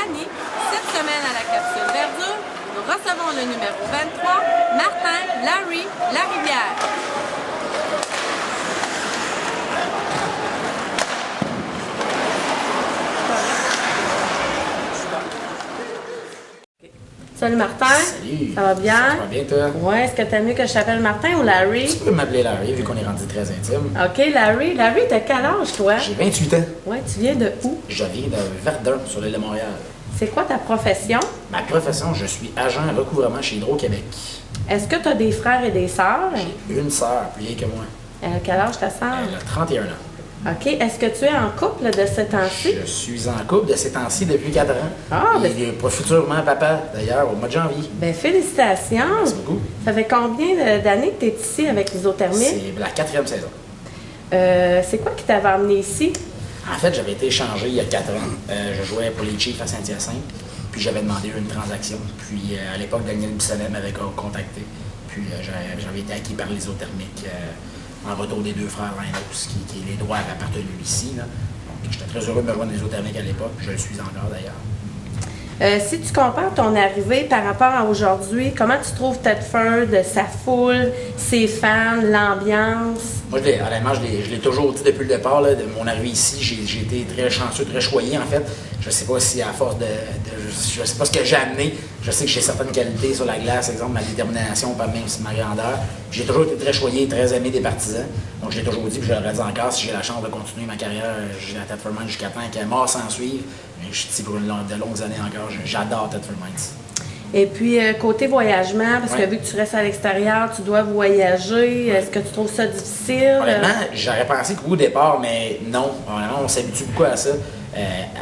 Annie. Cette semaine à la capsule verdure, nous recevons le numéro 23, Martin Larry Larivière. Salut Martin. Salut. Ça va bien? Ça va bien, toi? Ouais, est-ce que t'aimes mieux que je t'appelle Martin ou Larry? Tu peux m'appeler Larry, vu qu'on est rendu très intime. OK, Larry. Larry, t'as quel âge, toi? J'ai 28 ans. Ouais, tu viens de où? Je viens de Verdun, sur l'île de Montréal. C'est quoi ta profession? Ma profession, je suis agent recouvrement chez Hydro-Québec. Est-ce que t'as des frères et des sœurs? J'ai une sœur, plus vieille que moi. Elle a quel âge ta sœur? Elle a 31 ans. OK. Est-ce que tu es en couple de ce temps-ci? Je suis en couple de ces temps-ci depuis 4 ans. Ah, ben- Et pas futurement papa, d'ailleurs, au mois de janvier. Ben félicitations! Merci beaucoup. Ça fait combien d'années que tu es ici avec l'isothermie? C'est la 4e saison. C'est quoi qui t'avait amené ici? En fait, j'avais été échangé il y a 4 ans. Je jouais pour les Chiefs à Saint-Hyacinthe. Puis j'avais demandé une transaction. Puis à l'époque, Daniel Bissonnette m'avait contacté. Puis j'avais été acquis par l'isothermique en retour des deux frères Reynolds, qui les droits avaient appartenu ici. Là. Donc j'étais très heureux de me joindre l'isothermique à l'époque. Je le suis encore d'ailleurs. Si tu compares ton arrivée par rapport à aujourd'hui, comment tu trouves Thetford, sa foule, ses fans, l'ambiance? Moi, honnêtement, je l'ai toujours dit depuis le départ. Là, de mon arrivée ici, j'ai été très chanceux, très choyé en fait. Je sais pas si à force je sais pas ce que j'ai amené. Je sais que j'ai certaines qualités sur la glace, exemple ma détermination, pas même si ma grandeur. J'ai toujours été très choyé, très aimé des partisans. Donc je l'ai toujours dit, puis je l'aurais dit encore, si j'ai la chance de continuer ma carrière, j'ai la Thetford Mines jusqu'à temps qu'elle est mort sans suivre. Je suis ici pour de longues années encore. J'adore Thetford Mines. Et puis, côté voyagement, parce que vu que tu restes à l'extérieur, tu dois voyager. Est-ce que tu trouves ça difficile? Honnêtement, j'aurais pensé qu'au départ, mais non. Honnêtement, on s'habitue beaucoup à ça.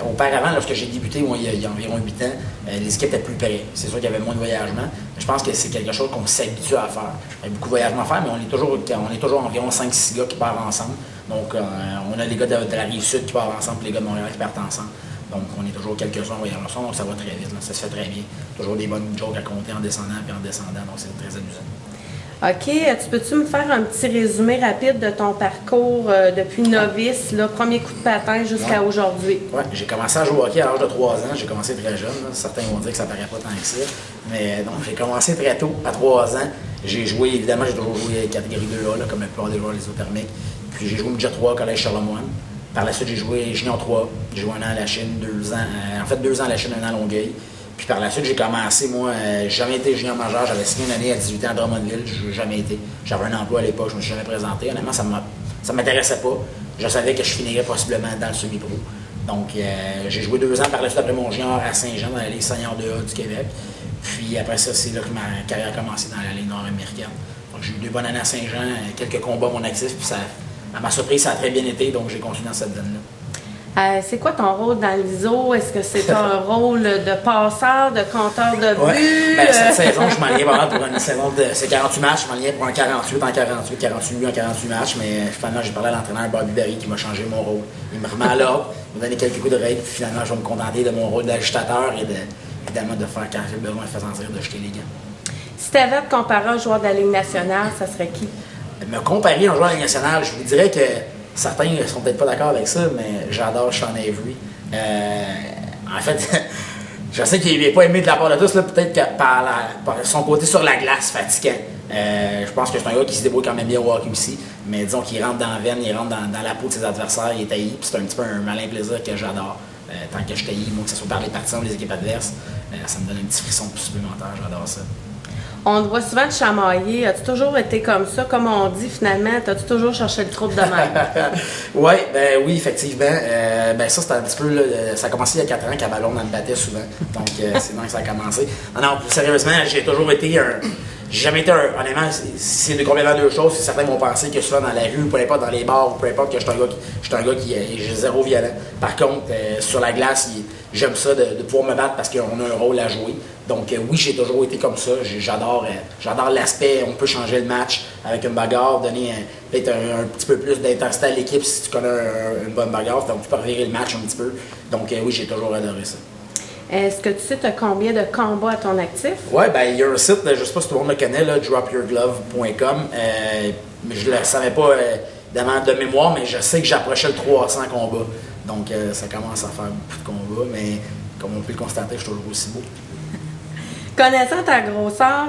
Auparavant, lorsque j'ai débuté, moi, il y a environ 8 ans, les équipes étaient plus près. C'est sûr qu'il y avait moins de voyagement. Je pense que c'est quelque chose qu'on s'habitue à faire. Il y a beaucoup de voyagements à faire, mais on est toujours environ 5-6 gars qui partent ensemble. Donc, on a les gars de la Rive-Sud qui partent ensemble, puis les gars de Montréal qui partent ensemble. Donc, on est toujours quelques-uns en voyage ensemble, donc ça va très vite. Là. Ça se fait très bien. Toujours des bonnes jokes à compter en descendant puis en descendant, donc c'est très amusant. OK. Tu peux-tu me faire un petit résumé rapide de ton parcours depuis novice, là, premier coup de patin jusqu'à aujourd'hui? Oui, j'ai commencé à jouer au hockey à l'âge de 3 ans. J'ai commencé très jeune. Là. Certains vont dire que ça paraît pas tant que ça. Mais donc, j'ai commencé très tôt, à 3 ans. J'ai joué, évidemment, j'ai toujours joué catégorie 2A, là, comme la plupart des joueurs isothermiques. Puis j'ai joué au midget 3 au collège Charlemagne. Par la suite, j'ai joué junior 3. J'ai joué 1 an à la Chine, 2 ans. En fait, 2 ans à la Chine, 1 an à Longueuil. Puis par la suite, j'ai commencé, moi, j'ai jamais été junior majeur. J'avais signé une année à 18 ans à Drummondville. Je n'ai jamais été. J'avais un emploi à l'époque, je me suis jamais présenté. Honnêtement, ça ne m'intéressait pas. Je savais que je finirais possiblement dans le semi-pro. Donc, j'ai joué 2 ans par la suite après mon junior à Saint-Jean, dans la Ligue senior 2A du Québec. Puis après ça, c'est là que ma carrière a commencé dans la Ligue nord-américaine. Donc, j'ai eu 2 bonnes années à Saint-Jean, quelques combats à mon actif, puis ça, à ma surprise, ça a très bien été, donc j'ai continué dans cette zone-là. C'est quoi ton rôle dans l'ISO? Est-ce que c'est un rôle de passeur, de compteur de buts? Ouais. Ben, cette saison, je m'enlignais vraiment pour une saison de 48 matchs. Je m'enlignais pour un 48 en 48, 48 buts en 48 matchs. Mais finalement, j'ai parlé à l'entraîneur Bobby Berry qui m'a changé mon rôle. Il me remet à l'ordre, il m'a donné quelques coups de règle. Puis finalement, je vais me contenter de mon rôle d'ajustateur et évidemment de faire quand j'ai besoin de faire sentir de jeter les gants. Si tu avais à te comparer à un joueur de la Ligue nationale, ça serait qui? Me comparer à un joueur de la Ligue nationale, je vous dirais que certains ne sont peut-être pas d'accord avec ça, mais j'adore Sean Avery. En fait, je sais qu'il n'est pas aimé de la part de tous, peut-être que par son côté sur la glace fatigant. Je pense que c'est un gars qui se débrouille quand même bien au hockey aussi, mais disons qu'il rentre dans la veine, il rentre dans la peau de ses adversaires, il est taillé, puis c'est un petit peu un malin plaisir que j'adore. Tant que je taillis, moi, que ce soit par les partisans ou les équipes adverses, ça me donne un petit frisson supplémentaire, j'adore ça. On te voit souvent te chamailler. As-tu toujours été comme ça? Comme on dit finalement, as-tu toujours cherché le trouble de même? Oui, effectivement. Ça, c'était un petit peu, là, ça a commencé il y a 4 ans qu'à Ballon, on me battait souvent. Donc, c'est donc que ça a commencé. Non, sérieusement, j'ai toujours été j'ai jamais été honnêtement, c'est complètement deux choses. Certains vont penser que souvent dans la rue, peu importe dans les bars, peu importe que je suis un gars qui est zéro violent. Par contre, sur la glace, j'aime ça de pouvoir me battre parce qu'on a un rôle à jouer. Donc oui, j'ai toujours été comme ça. J'adore l'aspect, on peut changer le match avec une bagarre, donner peut-être un petit peu plus d'intensité à l'équipe si tu connais une bonne bagarre. Donc tu peux revirer le match un petit peu. Donc oui, j'ai toujours adoré ça. Est-ce que tu sais, tu as combien de combats à ton actif? Oui, il y a un site, je ne sais pas si tout le monde le connaît, là, dropyourglove.com. Je ne le savais pas évidemment de mémoire, mais je sais que j'approchais le 300 combats. Donc, ça commence à faire beaucoup de combats, mais comme on peut le constater, je suis toujours aussi beau. Connaissant ta grosseur,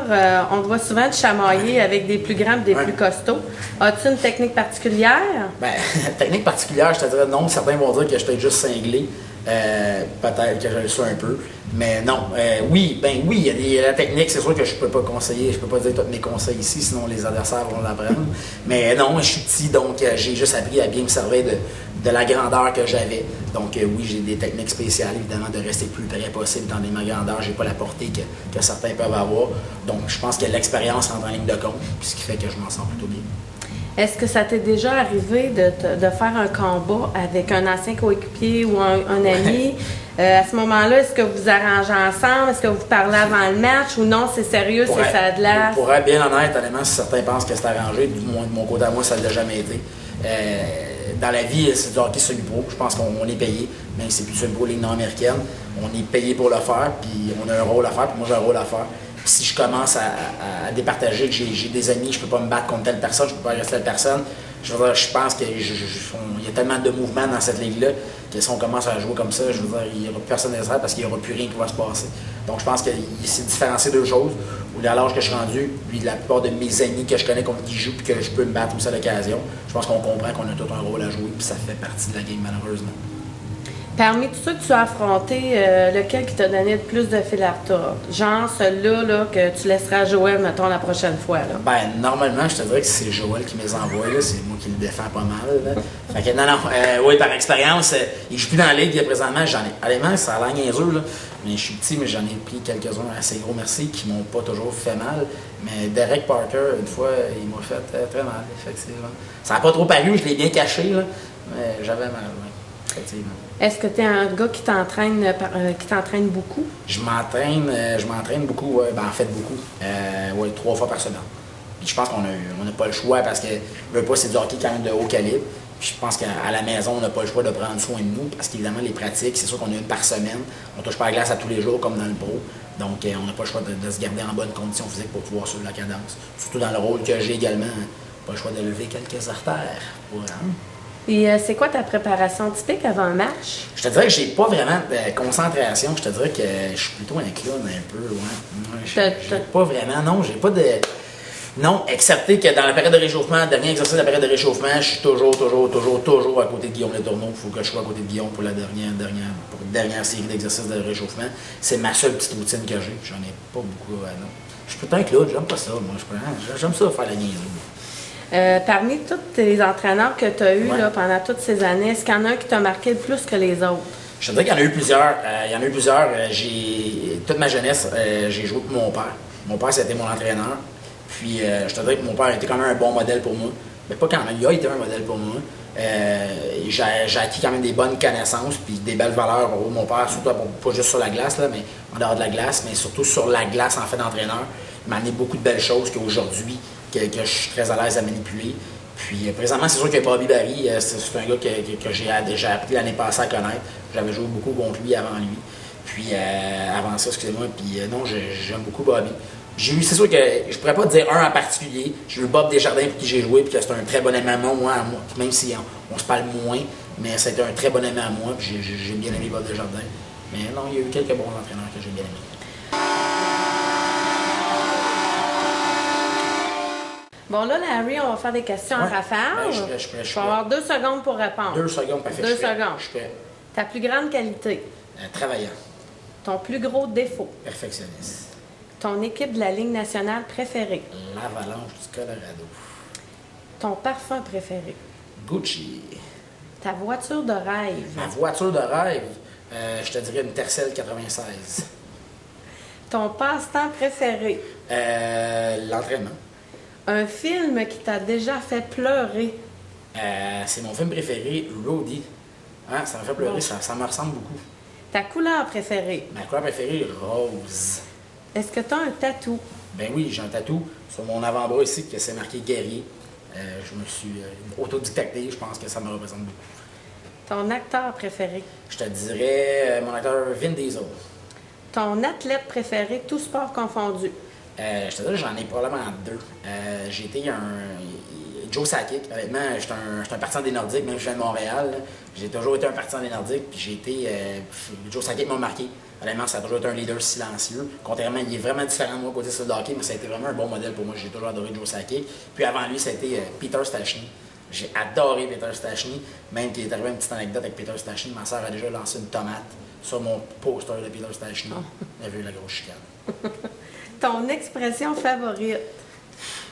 on te voit souvent te chamailler avec des plus grands et des plus costauds. As-tu une technique particulière? Ben, technique particulière, je te dirais non. Certains vont dire que je suis juste cinglé. Peut-être que je le suis un peu. Mais non. Oui, il y a la technique, c'est sûr que je peux pas conseiller, je peux pas dire tous mes conseils ici, sinon les adversaires vont l'apprendre. Mais non, je suis petit, donc j'ai juste appris à bien me servir de la grandeur que j'avais. Donc oui, j'ai des techniques spéciales, évidemment, de rester le plus près possible dans ma grandeur. J'ai pas la portée que certains peuvent avoir. Donc je pense que l'expérience rentre en ligne de compte, ce qui fait que je m'en sors plutôt bien. Est-ce que ça t'est déjà arrivé de faire un combat avec un ancien coéquipier ou un ami? À ce moment-là, est-ce que vous arrangez ensemble? Est-ce que vous parlez avant le match ou non, c'est sérieux, c'est ça de l'air? Pour être bien honnête, honnêtement, si certains pensent que c'est arrangé, du moins de mon côté à moi, ça ne l'a jamais été. Dans la vie, c'est du hockey semi-pro. Je pense qu'on est payé, même si c'est plus semi-pro ligue nord-américaine. On est payé pour le faire, puis on a un rôle à faire, puis moi j'ai un rôle à faire. Puis si je commence à départager que j'ai des amis, je peux pas me battre contre telle personne, je peux pas rester telle personne, je pense qu'il y a tellement de mouvements dans cette ligue-là que si on commence à jouer comme ça, je veux dire, il n'y aura plus personne nécessaire parce qu'il n'y aura plus rien qui va se passer. Donc je pense que c'est différencier deux choses. Ou à l'âge que je suis rendu, lui, la plupart de mes amis que je connais contre qui jouent puis que je peux me battre aussi à l'occasion, je pense qu'on comprend qu'on a tout un rôle à jouer puis ça fait partie de la game malheureusement. Parmi tous ceux que tu as affrontés, lequel qui t'a donné le plus de fil à retordre? Genre celui-là là, que tu laisseras à Joël, mettons, la prochaine fois. Là. Ben, normalement, je te dirais que c'est Joël qui me les envoie. Là. C'est moi qui le défends pas mal. Là. Fait que non, oui, par expérience, il joue plus dans la ligue présentement. J'en ai. Honnêtement, ça a l'air niaiseux, là. Mais je suis petit, mais j'en ai pris quelques-uns assez gros merci qui m'ont pas toujours fait mal. Mais Derek Parker, une fois, il m'a fait très mal, effectivement. Ça n'a pas trop paru, je l'ai bien caché, là. Mais j'avais mal, oui, effectivement. Est-ce que tu es un gars qui t'entraîne beaucoup? Je m'entraîne beaucoup, ouais, ben en fait beaucoup. Ouais, 3 fois par semaine. Puis je pense qu'on n'a pas le choix parce que c'est du hockey quand même de haut calibre. Puis je pense qu'à la maison, on n'a pas le choix de prendre soin de nous parce qu'évidemment, les pratiques, c'est sûr qu'on a une par semaine. On ne touche pas à la glace à tous les jours comme dans le pro. Donc, on n'a pas le choix de se garder en bonne condition physique pour pouvoir suivre la cadence. Surtout dans le rôle que j'ai également, pas le choix de lever quelques artères pour... Et c'est quoi ta préparation typique avant un match? Je te dirais que j'ai pas vraiment de concentration. Je te dirais que je suis plutôt un clown un peu. Ouais. J'ai pas vraiment, non, j'ai pas de... Non, excepté que dans la période de réchauffement, dernier exercice de la période de réchauffement, je suis toujours à côté de Guillaume Letourneau. Il faut que je sois à côté de Guillaume pour la dernière série d'exercices de réchauffement. C'est ma seule petite routine que j'ai. J'en ai pas beaucoup, non. Je suis plutôt un clown, j'aime pas ça, moi. J'aime ça faire la niaiserie. Parmi tous les entraîneurs que tu as eus là, pendant toutes ces années, est-ce qu'il y en a un qui t'a marqué le plus que les autres? Je te dirais qu'il y en a eu plusieurs. Toute ma jeunesse, j'ai joué pour mon père. Mon père, c'était mon entraîneur. Puis, je te dirais que mon père était quand même un bon modèle pour moi. Mais pas quand même, il a été un modèle pour moi. J'ai acquis quand même des bonnes connaissances puis des belles valeurs. Mon père, surtout pas juste sur la glace, là, mais en dehors de la glace, mais surtout sur la glace en fait d'entraîneur. Il m'a amené beaucoup de belles choses qu'aujourd'hui, que je suis très à l'aise à manipuler. Puis présentement, c'est sûr que Bobby Barry, c'est un gars que j'ai déjà appris l'année passée à connaître. J'avais joué beaucoup contre lui avant lui. Puis avant ça, excusez-moi, puis non, j'aime beaucoup Bobby. C'est sûr que je pourrais pas te dire un en particulier. J'ai eu Bob Desjardins pour qui j'ai joué, puis que c'est un très bon ami à moi, même si on se parle moins, mais c'était un très bon ami à moi, puis j'ai bien aimé Bob Desjardins. Mais non, il y a eu quelques bons entraîneurs que j'ai bien aimés. Bon, là, Larry, on va faire des questions en rafale. Je suis prêt. Tu vas avoir 2 secondes pour répondre. 2 secondes, parfait. 2 secondes. Je suis prêt. Ta plus grande qualité? Travaillant. Ton plus gros défaut? Perfectionniste. Ton équipe de la Ligue nationale préférée? L'Avalanche du Colorado. Ton parfum préféré? Gucci. Ta voiture de rêve? Ma voiture de rêve? Je te dirais une Tercel 96. Ton passe-temps préféré? L'entraînement. Un film qui t'a déjà fait pleurer? C'est mon film préféré, Roadie. Hein, ça me fait pleurer, ça me ressemble beaucoup. Ta couleur préférée? Ma couleur préférée, rose. Est-ce que tu as un tatou? Ben oui, j'ai un tatou sur mon avant-bras ici que c'est marqué guerrier. Je me suis autodidacté, je pense que ça me représente beaucoup. Ton acteur préféré? Je te dirais mon acteur Vin Diesel. Ton athlète préféré, tout sport confondu? Je te dirais j'en ai probablement 2. J'ai été Joe Sakic, honnêtement, j'étais un partisan des Nordiques, même si je viens de Montréal. Là. J'ai toujours été un partisan des Nordiques, puis j'ai été. Joe Sakic m'a marqué. Honnêtement, ça a toujours été un leader silencieux. Contrairement, il est vraiment différent de moi côté sur le hockey, mais ça a été vraiment un bon modèle pour moi. J'ai toujours adoré Joe Sakic. Puis avant lui, ça a été Peter Stastny. J'ai adoré Peter Stastny. Même qu'il est arrivé une petite anecdote avec Peter Stastny. Ma soeur a déjà lancé une tomate sur mon poster de Peter Stastny. Elle a vu la grosse chicane. Ton expression favorite?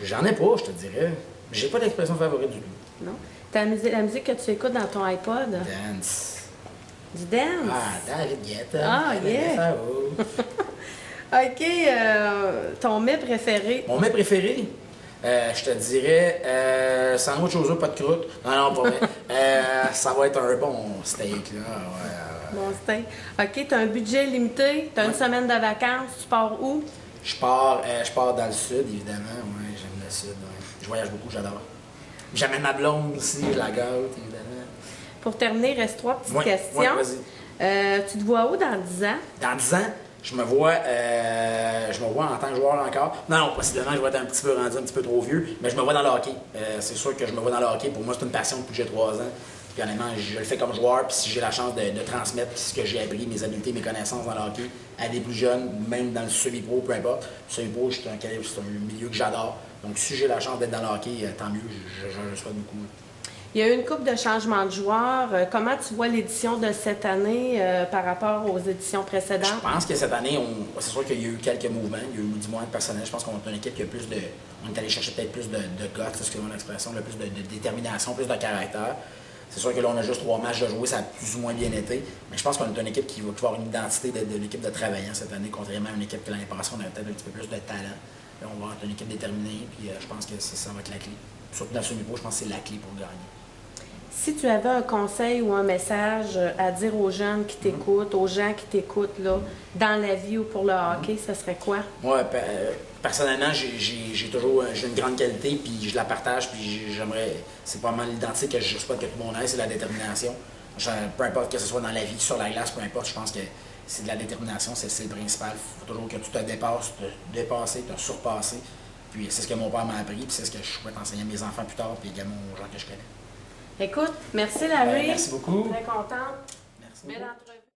J'en ai pas, je te dirais. J'ai pas d'expression favorite du tout. Non? La musique que tu écoutes dans ton iPod? Dance. Du dance? Ah, David Guetta. Ah, yeah! OK, ton mets préféré? Mon mets préféré? Je te dirais sandwich aux œufs, pas de croûte. Non, pas vrai. Ça va être un bon steak, là. Ouais. Bon steak. OK, tu as un budget limité, tu as une semaine de vacances, tu pars où? Je pars dans le sud, évidemment. Ouais, j'aime le sud. Ouais. Je voyage beaucoup, j'adore. J'amène ma blonde aussi, je la gâte, évidemment. Pour terminer, il reste 3 petites questions. Ouais, vas-y. Tu te vois où dans 10 ans? Dans 10 ans, je me vois en tant que joueur encore. Non, possiblement, je vais être un petit peu rendu un petit peu trop vieux, mais je me vois dans le hockey. C'est sûr que je me vois dans le hockey. Pour moi, c'est une passion depuis que j'ai 3 ans. Puis honnêtement, je le fais comme joueur, puis si j'ai la chance de transmettre ce que j'ai appris, mes habiletés, mes connaissances dans le hockey, à des plus jeunes, même dans le semi-pro, peu importe. Le semi-pro, c'est un milieu que j'adore. Donc si j'ai la chance d'être dans le hockey, tant mieux, je le souhaite beaucoup. Il y a eu une couple de changements de joueurs. Comment tu vois l'édition de cette année par rapport aux éditions précédentes? Je pense que cette année, c'est sûr qu'il y a eu quelques mouvements, il y a eu du moins de personnel. Je pense qu'on est une équipe qui a plus de. On est allé chercher peut-être plus de guts, c'est mon expression, plus de détermination, plus de caractère. C'est sûr que là, on a juste 3 matchs de jouer, ça a plus ou moins bien été. Mais je pense qu'on est une équipe qui va avoir une identité de l'équipe de travaillant cette année, contrairement à une équipe que l'année passée, on avait peut-être un petit peu plus de talent. Là, on va être une équipe déterminée, puis je pense que ça va être la clé. Surtout dans ce niveau, je pense que c'est la clé pour gagner. Si tu avais un conseil ou un message à dire aux jeunes qui t'écoutent, aux gens qui t'écoutent là, dans la vie ou pour le hockey, ce serait quoi? Moi, personnellement, j'ai une grande qualité, puis je la partage, puis j'aimerais. C'est pas mal l'identité que je souhaite que tout le monde ait, c'est la détermination. Peu importe que ce soit dans la vie, sur la glace, peu importe, je pense que c'est de la détermination, c'est le principal. Il faut toujours que tu te dépasses, te dépasser, te surpasser. Puis c'est ce que mon père m'a appris, puis c'est ce que je souhaite enseigner à mes enfants plus tard, puis également aux gens que je connais. Écoute, merci Larry. Merci beaucoup. Très contente. Merci Belle beaucoup. entrevue.